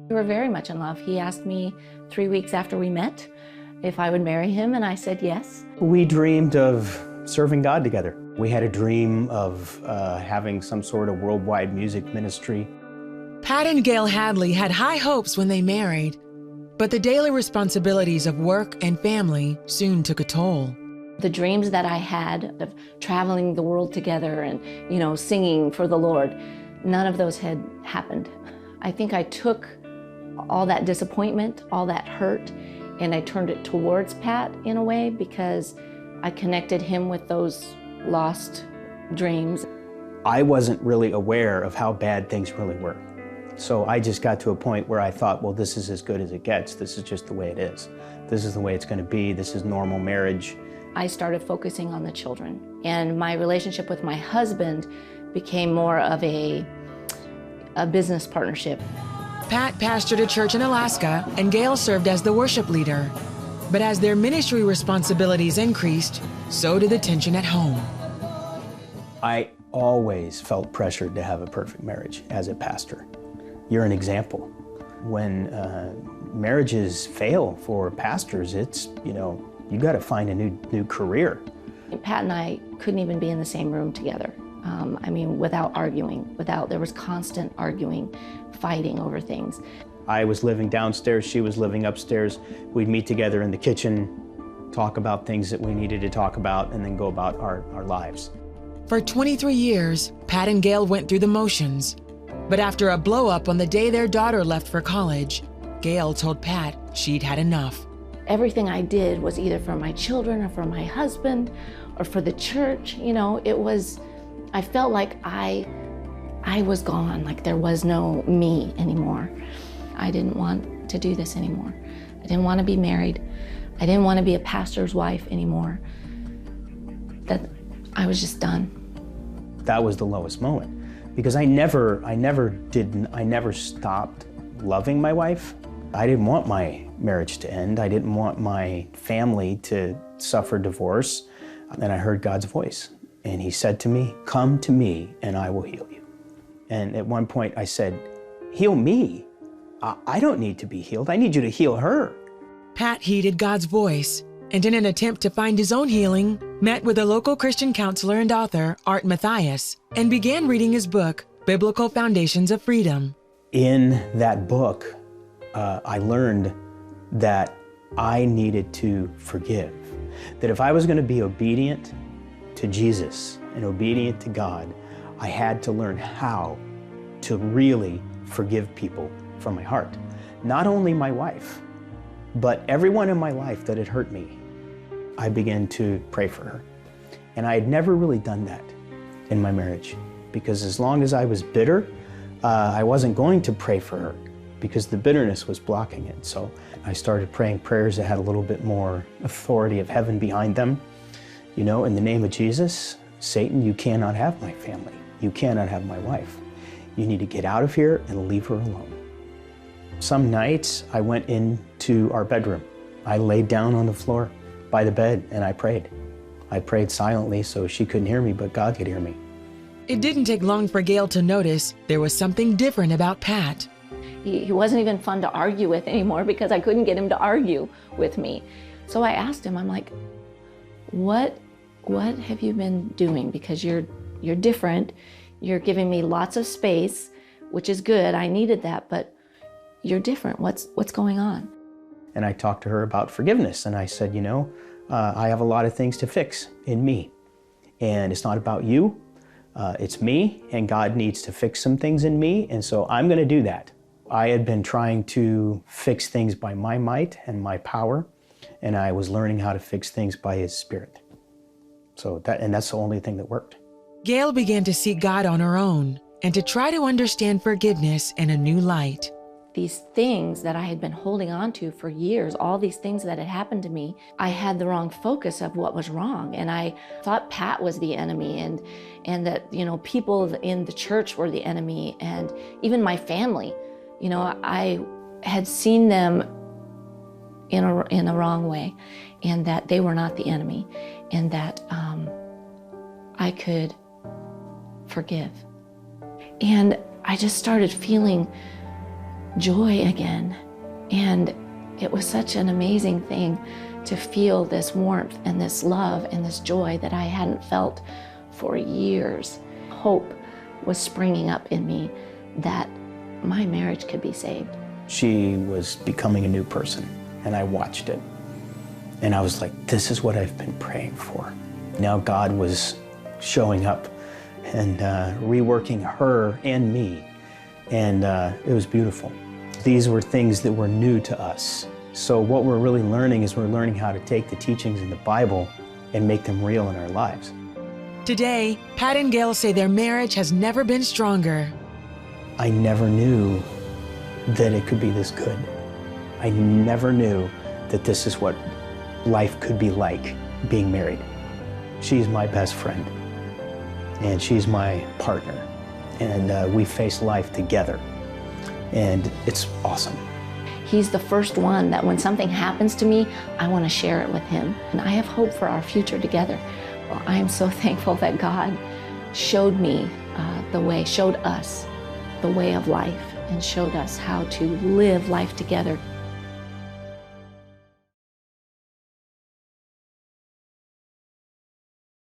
We were very much in love. He asked me 3 weeks after we met if I would marry him, and I said yes. We dreamed of serving God together. We had a dream of having some sort of worldwide music ministry. Pat and Gail Hadley had high hopes when they married, but the daily responsibilities of work and family soon took a toll. The dreams that I had of traveling the world together and, singing for the Lord, none of those had happened. I think I took all that disappointment, all that hurt, and I turned it towards Pat in a way because I connected him with those lost dreams. I wasn't really aware of how bad things really were. So I just got to a point where I thought, well, this is as good as it gets. This is just the way it is. This is the way it's going to be. This is normal marriage. I started focusing on the children, and my relationship with my husband became more of a business partnership. Pat pastored a church in Alaska, and Gail served as the worship leader. But as their ministry responsibilities increased, so did the tension at home. I always felt pressured to have a perfect marriage as a pastor. You're an example. When marriages fail for pastors, it's, you got to find a new career. Pat and I couldn't even be in the same room together. Without arguing, there was constant arguing, fighting over things. I was living downstairs, she was living upstairs. We'd meet together in the kitchen, talk about things that we needed to talk about, and then go about our lives. For 23 years, Pat and Gail went through the motions. But after a blow-up on the day their daughter left for college, Gail told Pat she'd had enough. Everything I did was either for my children or for my husband or for the church. I felt like I was gone, like there was no me anymore. I didn't want to do this anymore. I didn't want to be married. I didn't want to be a pastor's wife anymore. That I was just done. That was the lowest moment because I never stopped loving my wife. I didn't want my marriage to end. I didn't want my family to suffer divorce. And then I heard God's voice. And he said to me, "Come to me and I will heal you." And at one point I said, "Heal me? I don't need to be healed. I need you to heal her." Pat heeded God's voice, and in an attempt to find his own healing, met with a local Christian counselor and author, Art Mathias, and began reading his book, Biblical Foundations of Freedom. In that book, I learned that I needed to forgive. That if I was going to be obedient to Jesus and obedient to God, I had to learn how to really forgive people from my heart. Not only my wife, but everyone in my life that had hurt me. I began to pray for her. And I had never really done that in my marriage because as long as I was bitter, I wasn't going to pray for her because the bitterness was blocking it. So I started praying prayers that had a little bit more authority of heaven behind them. In the name of Jesus, Satan, you cannot have my family. You cannot have my wife. You need to get out of here and leave her alone. Some nights I went into our bedroom. I laid down on the floor by the bed and I prayed. I prayed silently so she couldn't hear me, but God could hear me. It didn't take long for Gail to notice there was something different about Pat. He wasn't even fun to argue with anymore because I couldn't get him to argue with me. So I asked him, I'm like, what have you been doing? Because you're different. You're giving me lots of space, which is good. I needed that, but you're different. What's going on? And I talked to her about forgiveness. And I said, I have a lot of things to fix in me. And it's not about you. It's me. And God needs to fix some things in me. And so I'm going to do that. I had been trying to fix things by my might and my power. And I was learning how to fix things by His Spirit. That's the only thing that worked. Gail began to seek God on her own and to try to understand forgiveness in a new light. These things that I had been holding on to for years, all these things that had happened to me, I had the wrong focus of what was wrong. And I thought Pat was the enemy and that, people in the church were the enemy and even my family. I had seen them in a wrong way and that they were not the enemy and that I could forgive. And I just started feeling joy again. And it was such an amazing thing to feel this warmth and this love and this joy that I hadn't felt for years. Hope was springing up in me that my marriage could be saved. She was becoming a new person, and I watched it. And I was like, this is what I've been praying for. Now God was showing up and reworking her and me, and it was beautiful. These were things that were new to us. So what we're really learning is we're learning how to take the teachings in the Bible and make them real in our lives. Today, Pat and Gail say their marriage has never been stronger. I never knew that it could be this good. I never knew that this is what life could be like, being married. She's my best friend, and she's my partner, and we face life together, and it's awesome. He's the first one that when something happens to me, I want to share it with him. And I have hope for our future together. Well, I am so thankful that God showed me showed us the way of life, and showed us how to live life together.